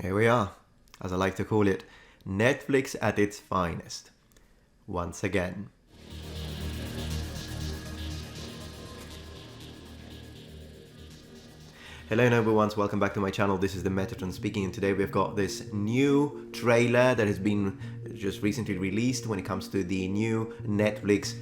Here we are, as I like to call it, Netflix at its finest. Once again. Hello everyone, welcome back to my channel. This is the Metatron speaking, and today we've got this new trailer that has been just recently released when it comes to the new Netflix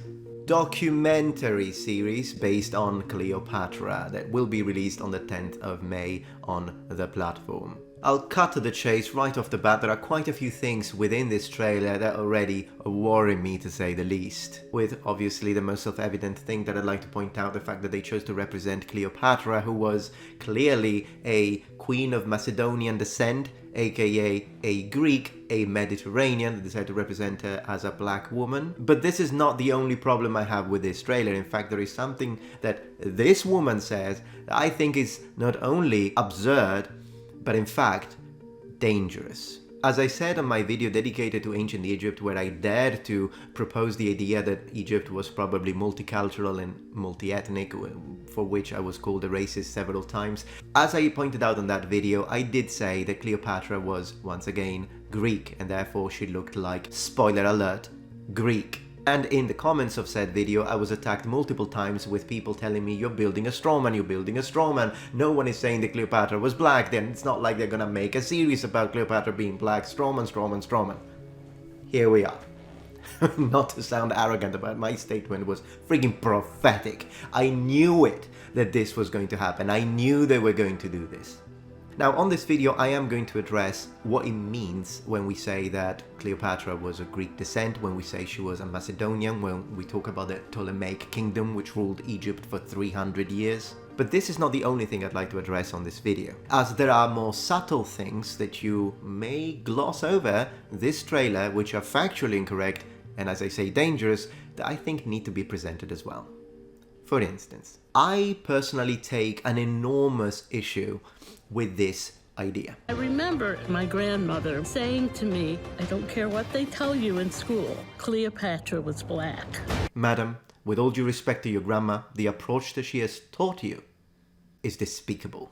documentary series based on Cleopatra that will be released on the 10th of May on the platform. I'll cut to the chase right off the bat. There are quite a few things within this trailer that already worry me, to say the least. With obviously the most self-evident thing that I'd like to point out, the fact that they chose to represent Cleopatra, who was clearly a queen of Macedonian descent, aka a Greek, a Mediterranean. They decided to represent her as a black woman. But this is not the only problem I have with this trailer. In fact, there is something that this woman says that I think is not only absurd, but in fact, dangerous. As I said on my video dedicated to ancient Egypt, where I dared to propose the idea that Egypt was probably multicultural and multi-ethnic, for which I was called a racist several times. As I pointed out on that video, I did say that Cleopatra was, once again, Greek, and therefore she looked like, spoiler alert, Greek. And in the comments of said video, I was attacked multiple times with people telling me, you're building a straw man, you're building a straw man. No one is saying that Cleopatra was black, then it's not like they're gonna make a series about Cleopatra being black. Straw man, straw man, straw man. Here we are. Not to sound arrogant about my statement, was freaking prophetic. I knew it, that this was going to happen. I knew they were going to do this. Now, on this video, I am going to address what it means when we say that Cleopatra was of Greek descent, when we say she was a Macedonian, when we talk about the Ptolemaic Kingdom, which ruled Egypt for 300 years. But this is not the only thing I'd like to address on this video, as there are more subtle things that you may gloss over this trailer, which are factually incorrect, and as I say, dangerous, that I think need to be presented as well. For instance, I personally take an enormous issue with this idea. I remember my grandmother saying to me, I don't care what they tell you in school, Cleopatra was black. Madam, with all due respect to your grandma, the approach that she has taught you is despicable.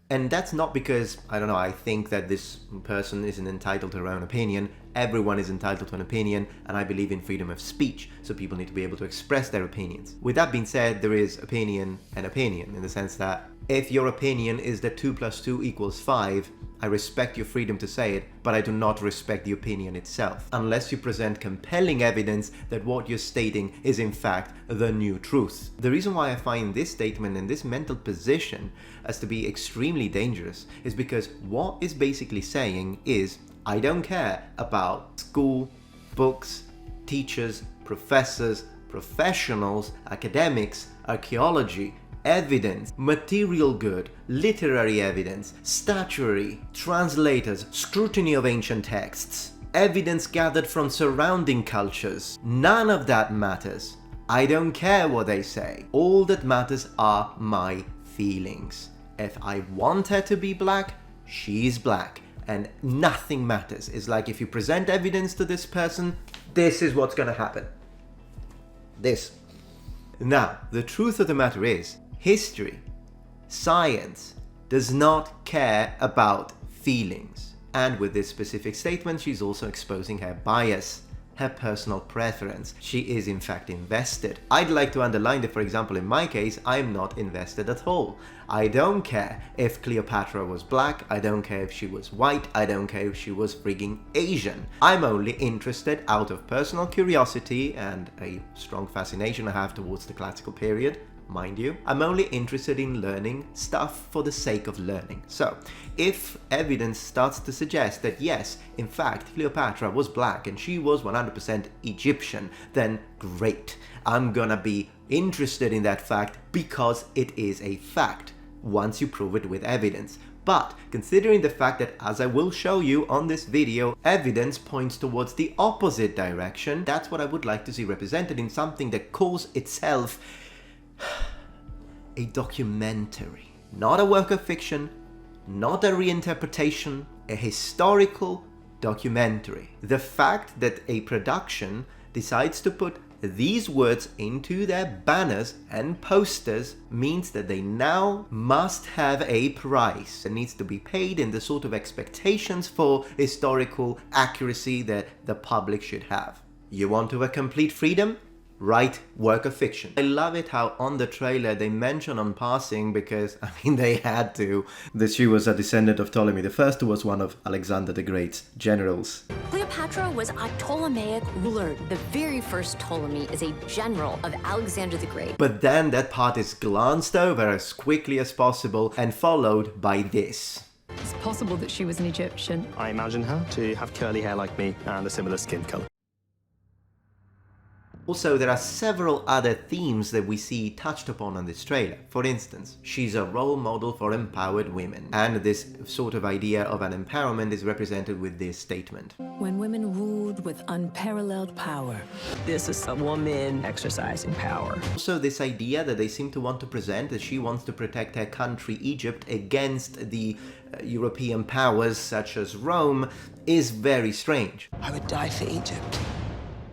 And that's not because, I don't know, I think that this person isn't entitled to her own opinion. Everyone is entitled to an opinion, and I believe in freedom of speech, so people need to be able to express their opinions. With that being said, there is opinion and opinion, in the sense that if your opinion is that 2 + 2 = 5, I respect your freedom to say it, but I do not respect the opinion itself, unless you present compelling evidence that what you're stating is in fact the new truth. The reason why I find this statement and this mental position as to be extremely dangerous is because what it's basically saying is, I don't care about school, books, teachers, professors, professionals, academics, archaeology, evidence, material good, literary evidence, statuary, translators, scrutiny of ancient texts, evidence gathered from surrounding cultures. None of that matters. I don't care what they say. All that matters are my feelings. If I want her to be black, she's black. And nothing matters. It's like if you present evidence to this person, this is what's gonna happen. This. Now, the truth of the matter is, history, science, does not care about feelings. And with this specific statement, she's also exposing her bias, her personal preference. She is in fact invested. I'd like to underline that, for example, in my case, I'm not invested at all. I don't care if Cleopatra was black, I don't care if she was white, I don't care if she was frigging Asian. I'm only interested out of personal curiosity and a strong fascination I have towards the classical period, mind you. I'm only interested in learning stuff for the sake of learning. So, if evidence starts to suggest that yes, in fact, Cleopatra was black and she was 100% Egyptian, then great. I'm gonna be interested in that fact because it is a fact, once you prove it with evidence. But considering the fact that, as I will show you on this video, evidence points towards the opposite direction, that's what I would like to see represented in something that calls itself a documentary. Not a work of fiction, not a reinterpretation, a historical documentary. The fact that a production decides to put these words into their banners and posters means that they now must have a price that needs to be paid in the sort of expectations for historical accuracy that the public should have. You want to have complete freedom? Write work of fiction. I love it how on the trailer they mention on passing, because they had to, that she was a descendant of Ptolemy the First, who was one of Alexander the Great's generals. Cleopatra was a Ptolemaic ruler. The very first Ptolemy is a general of Alexander the Great. But then that part is glanced over as quickly as possible and followed by this. It's possible that she was an Egyptian. I imagine her to have curly hair like me and a similar skin color. Also, there are several other themes that we see touched upon on this trailer. For instance, she's a role model for empowered women, and this sort of idea of an empowerment is represented with this statement. When women ruled with unparalleled power. This is a woman exercising power. Also, this idea that they seem to want to present that she wants to protect her country, Egypt, against the European powers such as Rome is very strange. I would die for Egypt.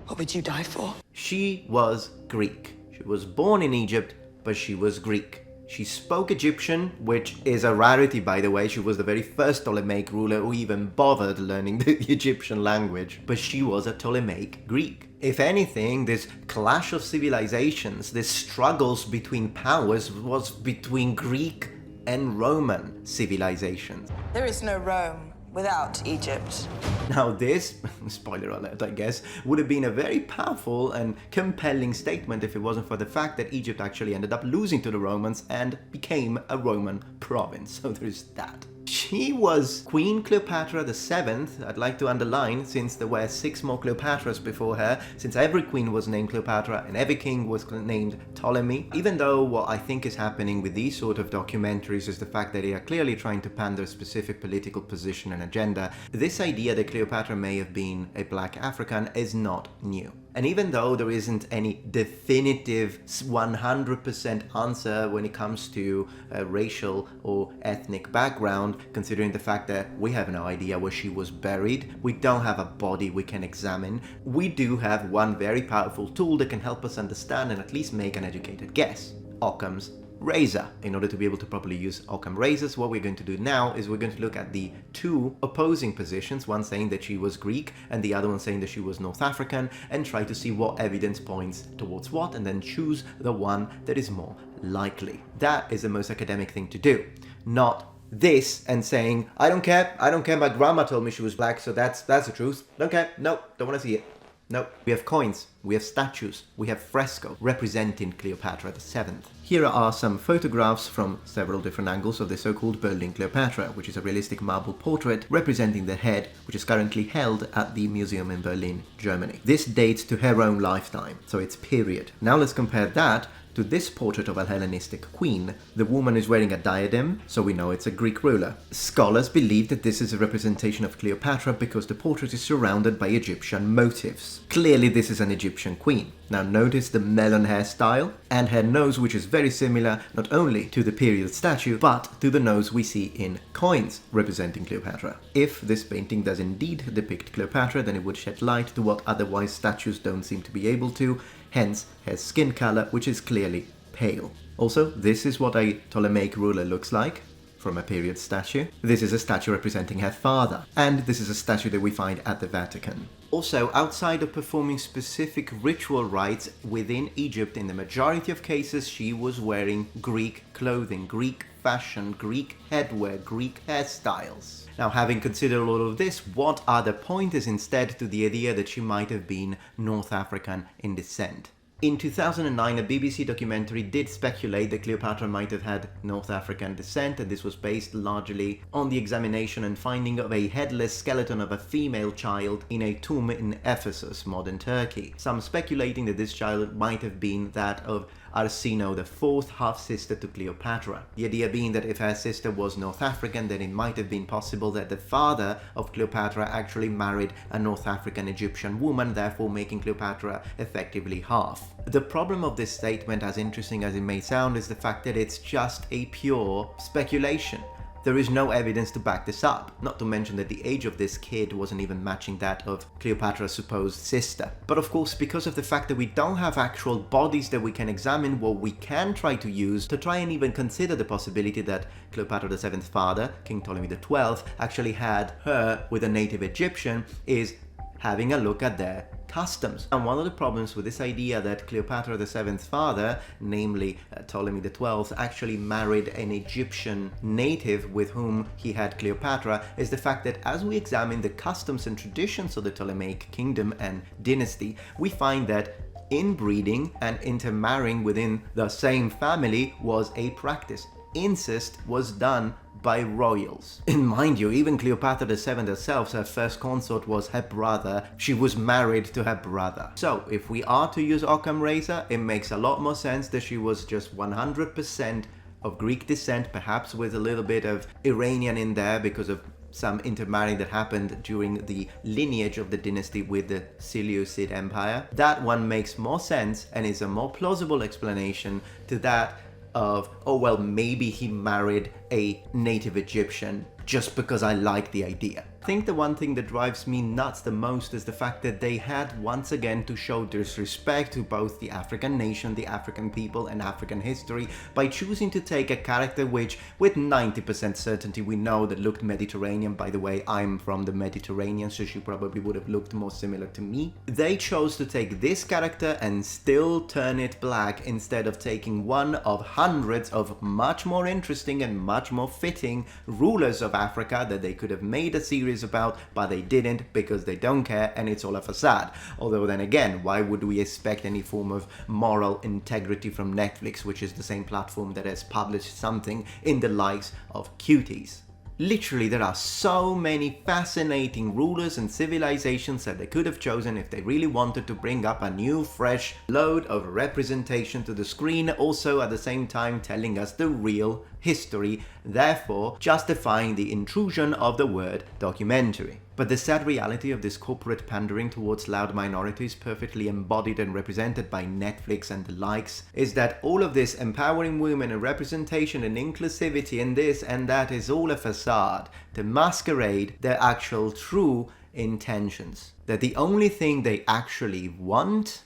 What would you die for? She was Greek. She was born in Egypt, but she was Greek. She spoke Egyptian, which is a rarity, by the way. She was the very first Ptolemaic ruler who even bothered learning the Egyptian language. But she was a Ptolemaic Greek. If anything, this clash of civilizations, this struggles between powers was between Greek and Roman civilizations. There is no Rome without Egypt. Now this, spoiler alert I guess, would have been a very powerful and compelling statement if it wasn't for the fact that Egypt actually ended up losing to the Romans and became a Roman province, so there's that. She was Queen Cleopatra the 7th, I'd like to underline, since there were 6 more Cleopatras before her, since every queen was named Cleopatra and every king was named Ptolemy. Even though what I think is happening with these sort of documentaries is the fact that they are clearly trying to pander a specific political position and agenda, this idea that Cleopatra may have been a black African is not new. And even though there isn't any definitive 100% answer when it comes to racial or ethnic background, considering the fact that we have no idea where she was buried, we don't have a body we can examine, we do have one very powerful tool that can help us understand and at least make an educated guess: Occam's razor. In order to be able to properly use Occam razors, what we're going to do now is we're going to look at the two opposing positions, one saying that she was Greek and the other one saying that she was North African, and try to see what evidence points towards what, and then choose the one that is more likely. That is the most academic thing to do, not this and saying, I don't care, my grandma told me she was black, so that's the truth. Don't care, no, don't want to see it. No, we have coins, we have statues, we have fresco representing Cleopatra the 7th. Here are some photographs from several different angles of the so-called Berlin Cleopatra, which is a realistic marble portrait representing the head, which is currently held at the museum in Berlin, Germany. This dates to her own lifetime, so it's period. Now let's compare that to this portrait of a Hellenistic queen. The woman is wearing a diadem, so we know it's a Greek ruler. Scholars believe that this is a representation of Cleopatra because the portrait is surrounded by Egyptian motifs. Clearly this is an Egyptian queen. Now notice the melon hairstyle and her nose, which is very similar not only to the period statue, but to the nose we see in coins representing Cleopatra. If this painting does indeed depict Cleopatra, then it would shed light to what otherwise statues don't seem to be able to, hence her skin color, which is clearly pale. Also, this is what a Ptolemaic ruler looks like from a period statue. This is a statue representing her father, and this is a statue that we find at the Vatican. Also, outside of performing specific ritual rites within Egypt, in the majority of cases, she was wearing Greek clothing, Greek fashion, Greek headwear, Greek hairstyles. Now, having considered all of this, what are the pointers instead to the idea that she might have been North African in descent? In 2009, a BBC documentary did speculate that Cleopatra might have had North African descent, and this was based largely on the examination and finding of a headless skeleton of a female child in a tomb in Ephesus, modern Turkey. Some speculating that this child might have been that of Arsinoe, the fourth half-sister to Cleopatra. The idea being that if her sister was North African, then it might have been possible that the father of Cleopatra actually married a North African Egyptian woman, therefore making Cleopatra effectively half. The problem of this statement, as interesting as it may sound, is the fact that it's just a pure speculation. There is no evidence to back this up, not to mention that the age of this kid wasn't even matching that of Cleopatra's supposed sister. But of course, because of the fact that we don't have actual bodies that we can examine, what we can try to use to try and even consider the possibility that Cleopatra VII's father, King Ptolemy XII, actually had her with a native Egyptian is having a look at their customs. And one of the problems with this idea that Cleopatra VII's father, namely Ptolemy XII, actually married an Egyptian native with whom he had Cleopatra is the fact that as we examine the customs and traditions of the Ptolemaic Kingdom and dynasty, we find that inbreeding and intermarrying within the same family was a practice. Incest was done by royals. And mind you, even Cleopatra VII herself, her first consort was her brother. She was married to her brother. So if we are to use Occam razor, it makes a lot more sense that she was just 100% of Greek descent, perhaps with a little bit of Iranian in there because of some intermarrying that happened during the lineage of the dynasty with the Seleucid Empire. That one makes more sense and is a more plausible explanation to that of, oh well, maybe he married a native Egyptian just because I like the idea. I think the one thing that drives me nuts the most is the fact that they had once again to show disrespect to both the African nation, the African people, and African history by choosing to take a character which, with 90% certainty, we know that looked Mediterranean. By the way, I'm from the Mediterranean, so she probably would have looked more similar to me. They chose to take this character and still turn it black instead of taking one of hundreds of much more interesting and much more fitting rulers of Africa that they could have made a series about, but they didn't because they don't care and it's all a facade. Although then again, why would we expect any form of moral integrity from Netflix, which is the same platform that has published something in the likes of Cuties? Literally, there are so many fascinating rulers and civilizations that they could have chosen if they really wanted to bring up a new, fresh load of representation to the screen, also at the same time telling us the real history, therefore justifying the intrusion of the word documentary. But the sad reality of this corporate pandering towards loud minorities, perfectly embodied and represented by Netflix and the likes, is that all of this empowering women and representation and inclusivity and this and that is all a facade to masquerade their actual true intentions. That the only thing they actually want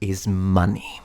is money.